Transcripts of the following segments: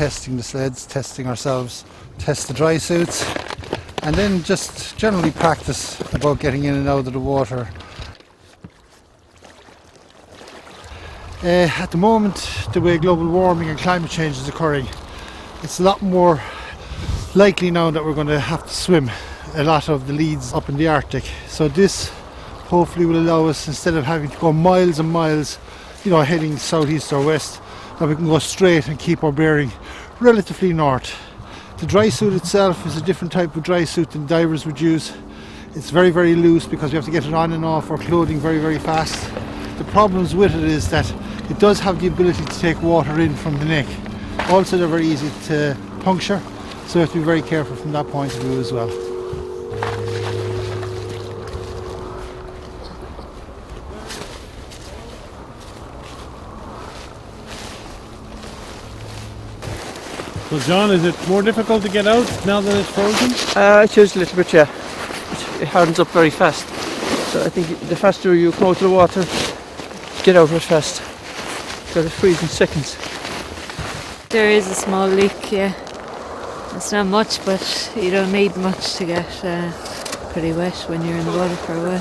testing the sleds, testing ourselves, test the dry suits, and then just generally practice about getting in and out of the water. At the moment, the way global warming and climate change is occurring, it's a lot more likely now that we're going to have to swim a lot of the leads up in the Arctic. So this hopefully will allow us, instead of having to go miles and miles, heading southeast or west, that we can go straight and keep our bearing relatively north. The dry suit itself is a different type of dry suit than divers would use. It's very, very loose because we have to get it on and off our clothing very, very fast. The problems with it is that it does have the ability to take water in from the neck. Also, they're very easy to puncture, so we have to be very careful from that point of view as well. So John, is it more difficult to get out now that it's frozen? It is a little bit, yeah. It hardens up very fast. So I think the faster you come out of the water, get out of it fast. Got to freeze in seconds. There is a small leak, yeah. It's not much, but you don't need much to get pretty wet when you're in the water for a while.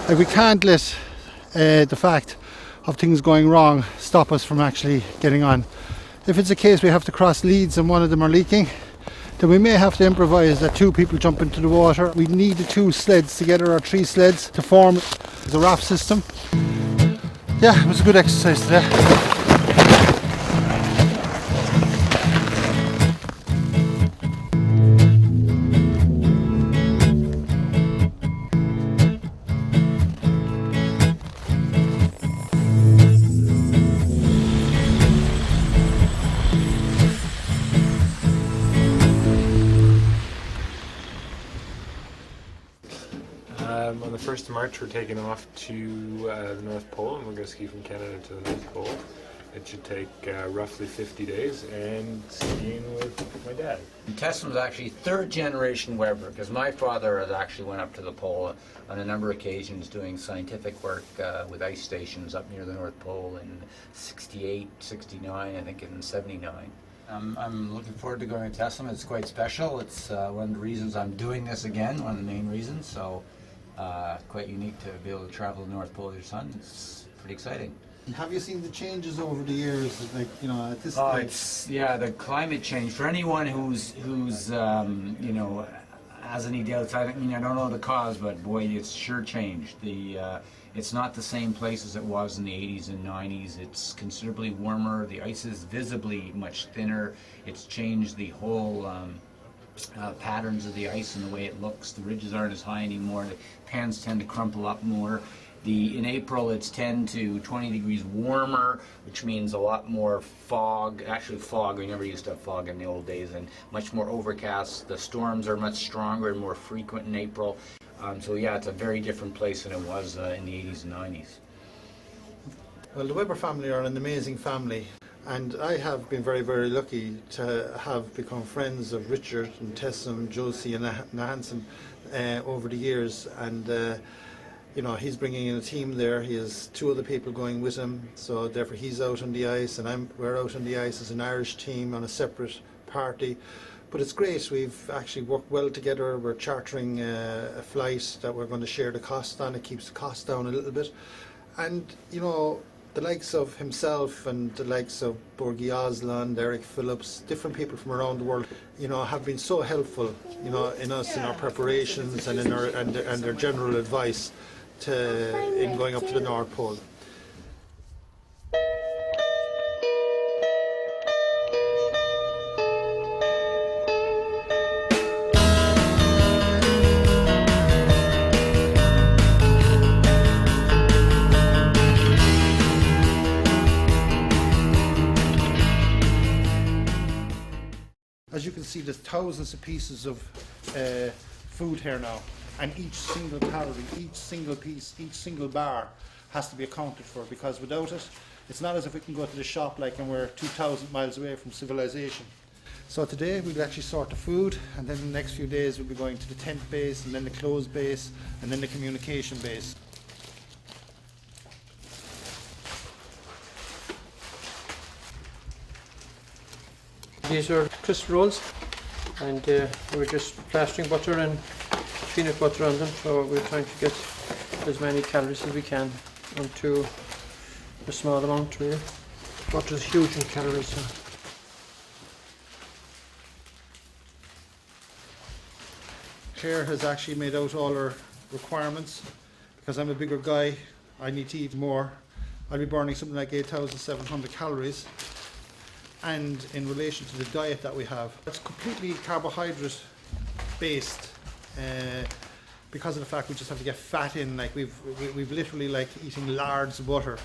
So. We can't let the fact of things going wrong stop us from actually getting on. If it's a case we have to cross leads and one of them are leaking, then we may have to improvise that 2 people jump into the water. We need the 2 sleds together, or 3 sleds, to form the raft system. Yeah, it was a good exercise today. On the 1st of March we're taking off to the North Pole, and we're going to ski from Canada to the North Pole. It should take roughly 50 days, and skiing with my dad. TESSUM is actually 3rd generation Weber, because my father has actually went up to the pole on a number of occasions doing scientific work with ice stations up near the North Pole in 68, 69, I think in 79. I'm looking forward to going to TESSUM. It's quite special. It's one of the reasons I'm doing this again, one of the main reasons. So quite unique to be able to travel to the North Pole with your son. It's pretty exciting. Have you seen the changes over the years, at this stage? It's the climate change. For anyone who's has any doubts, I don't know the cause, but boy, it's sure changed. It's not the same place as it was in the 80s and 90s. It's considerably warmer. The ice is visibly much thinner. It's changed the whole patterns of the ice and the way it looks. The ridges aren't as high anymore. The pans tend to crumple up more. In April it's 10 to 20 degrees warmer, which means a lot more fog. Actually fog, we never used to have fog in the old days, and much more overcast. The storms are much stronger and more frequent in April. So yeah, it's a very different place than it was in the 80s and 90s. Well, the Weber family are an amazing family, and I have been very, very lucky to have become friends of Richard and TESSUM, Josie and Hansen over the years, and he's bringing in a team there. He has 2 other people going with him, so therefore he's out on the ice and we're out on the ice as an Irish team on a separate party. But it's great. We've actually worked well together. We're chartering a flight that we're going to share the cost on. It keeps the cost down a little bit. And, the likes of himself and the likes of Borgie Osland, Eric Phillips, different people from around the world, have been so helpful, in us, in our preparations and in our and their general advice in going up to the North Pole. As you can see, there's thousands of pieces of food here now, and each single calorie, each single piece, each single bar has to be accounted for, because without it, it's not as if we can go to the shop and we're 2,000 miles away from civilization. So today we'll actually sort the food, and then in the next few days we'll be going to the tent base, and then the clothes base, and then the communication base. these are crisp rolls, and we're just plastering butter and peanut butter on them, so we're trying to get as many calories as we can onto a small amount really. Butter is huge in calories. So. Clare has actually made out all our requirements. Because I'm a bigger guy, I need to eat more. I'll be burning something like 8,700 calories. And in relation to the diet that we have, it's completely carbohydrate based. Because of the fact we just have to get fat in, like we've literally like eating lards of butter.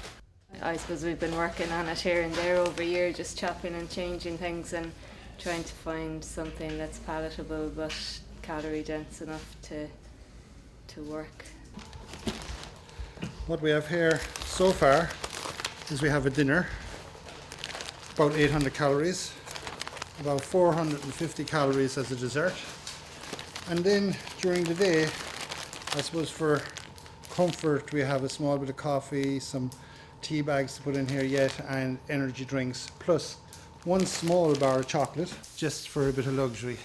I suppose we've been working on it here and there over a year, just chopping and changing things and trying to find something that's palatable but calorie dense enough to work. What we have here so far is we have a dinner, about 800 calories, about 450 calories as a dessert, and then during the day, I suppose for comfort, we have a small bit of coffee, some tea bags to put in here yet, and energy drinks, plus one small bar of chocolate, just for a bit of luxury.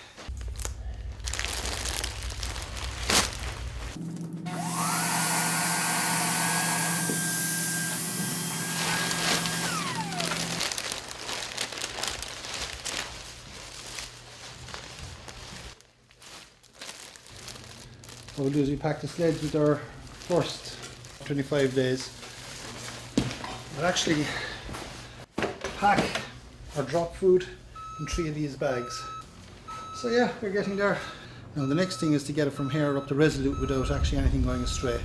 What we'll do is we pack the sleds with our first 25 days. We'll actually pack or drop food in 3 of these bags. So yeah, we're getting there. Now the next thing is to get it from here up to Resolute without actually anything going astray.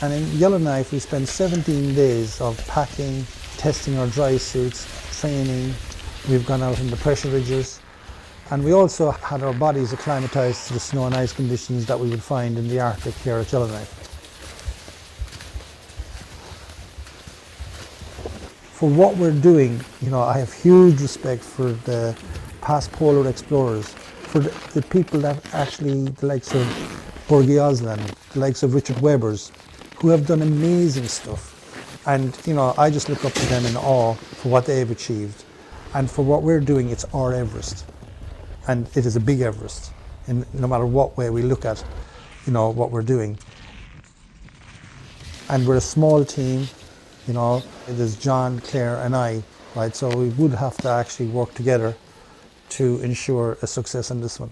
And in Yellowknife we spent 17 days of packing, testing our dry suits, training. We've gone out in the pressure ridges, and we also had our bodies acclimatized to the snow and ice conditions that we would find in the Arctic here at Yellowknife. For what we're doing, you know, I have huge respect for the past polar explorers, for the people that actually, the likes of Borgie Osland, the likes of Richard Webber's, who have done amazing stuff. And you know, I just look up to them in awe for what they've achieved. And for what we're doing, it's our Everest. And it is a big Everest. And no matter what way we look at, you know, what we're doing. And we're a small team, you know, it is John, Clare and I, right? So we would have to actually work together to ensure a success in this one.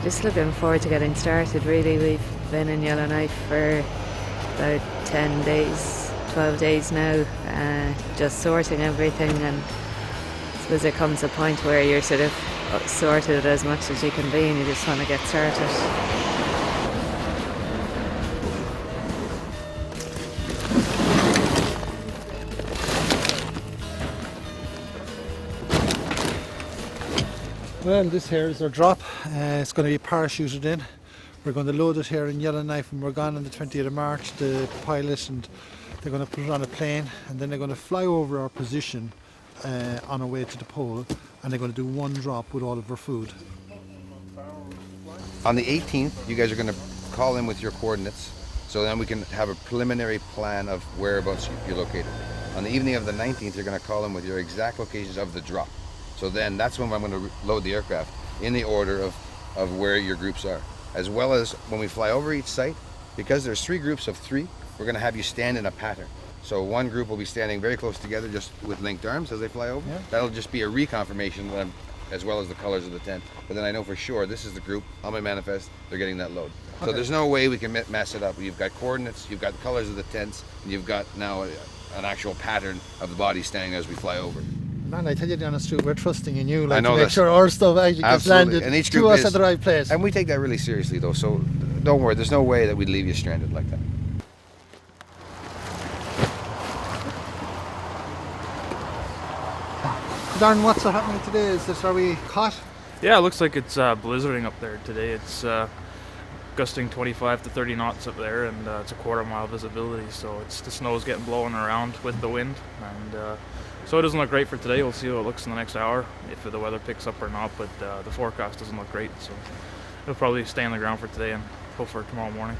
Just looking forward to getting started really. We've been in Yellowknife for about 10 days, 12 days now, just sorting everything, and I suppose there comes a point where you're sort of sorted as much as you can be and you just want to get started. Well, this here is our drop. It's going to be parachuted in. We're going to load it here in Yellowknife and we're gone on the 20th of March. The pilot and they're going to put it on a plane and then they're going to fly over our position on our way to the pole, and they're going to do one drop with all of our food. On the 18th, you guys are going to call in with your coordinates, so then we can have a preliminary plan of whereabouts you're located. On the evening of the 19th, you're going to call in with your exact locations of the drop. So then that's when I'm going to load the aircraft in the order of where your groups are. As well as when we fly over each site, because there's 3 groups of 3, we're going to have you stand in a pattern. So one group will be standing very close together, just with linked arms as they fly over. Yeah. That'll just be a reconfirmation, as well as the colors of the tent. But then I know for sure this is the group on my manifest. They're getting that load. Okay. So there's no way we can mess it up. You've got coordinates, you've got the colors of the tents, and you've got now an actual pattern of the body standing as we fly over. Man, I tell you the honest truth, we're trusting in you, like, I know to make sure our stuff actually gets landed and each to group us at the right place. And we take that really seriously, though. So don't worry. There's no way that we'd leave you stranded like that. Darren, what's happening today? Are we caught? Yeah, it looks like it's blizzarding up there today. It's gusting 25 to 30 knots up there, and it's a quarter-mile visibility, so the snow's getting blown around with the wind, and so it doesn't look great for today. We'll see how it looks in the next hour, if the weather picks up or not, but the forecast doesn't look great, so it'll probably stay on the ground for today and hope for tomorrow morning.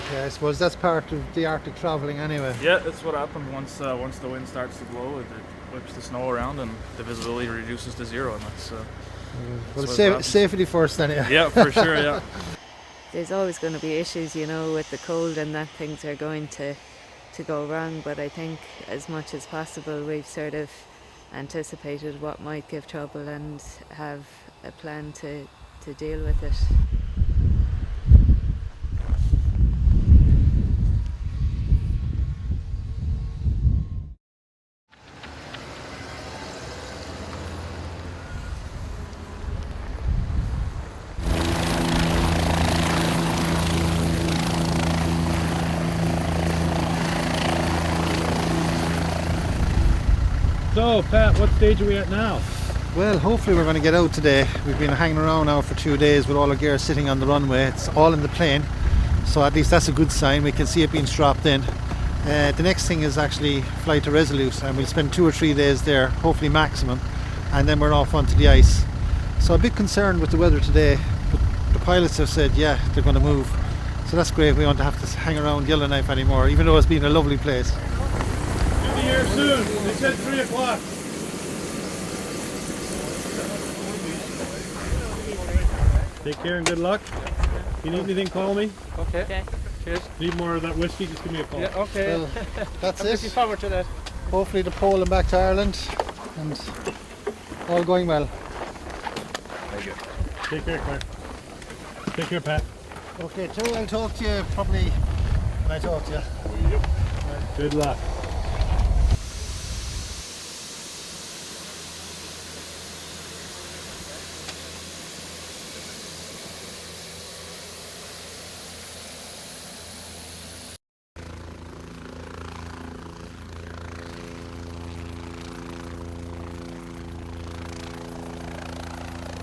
Okay, I suppose that's part of the Arctic travelling anyway. Yeah, that's what happens once the wind starts to blow. It whips the snow around and the visibility reduces to 0, and that's well, safety first anyway. Yeah, for sure, yeah. There's always going to be issues, you know, with the cold, and that things are going to go wrong, but I think as much as possible we've sort of anticipated what might give trouble and have a plan to deal with it. So, Pat, what stage are we at now? Well, hopefully we're going to get out today. We've been hanging around now for 2 days with all our gear sitting on the runway. It's all in the plane, so at least that's a good sign. We can see it being strapped in. The next thing is actually fly to Resolute, and we'll spend 2 or 3 days there, hopefully maximum, and then we're off onto the ice. So a bit concerned with the weather today, but the pilots have said, yeah, they're going to move. So that's great. We don't have to hang around Yellowknife anymore, even though it's been a lovely place. We'll be here soon. They said 3 o'clock. Take care and good luck. If you need anything, call me. Okay. Cheers. Need more of that whiskey, just give me a call. Yeah, okay. Well, that's I'm looking it. forward to that. Hopefully the pole and back to Ireland, and all going well. Very good. Take care, Claire. Take care, Pat. Okay, Joe, I'll talk to you probably when I talk to you. Good luck.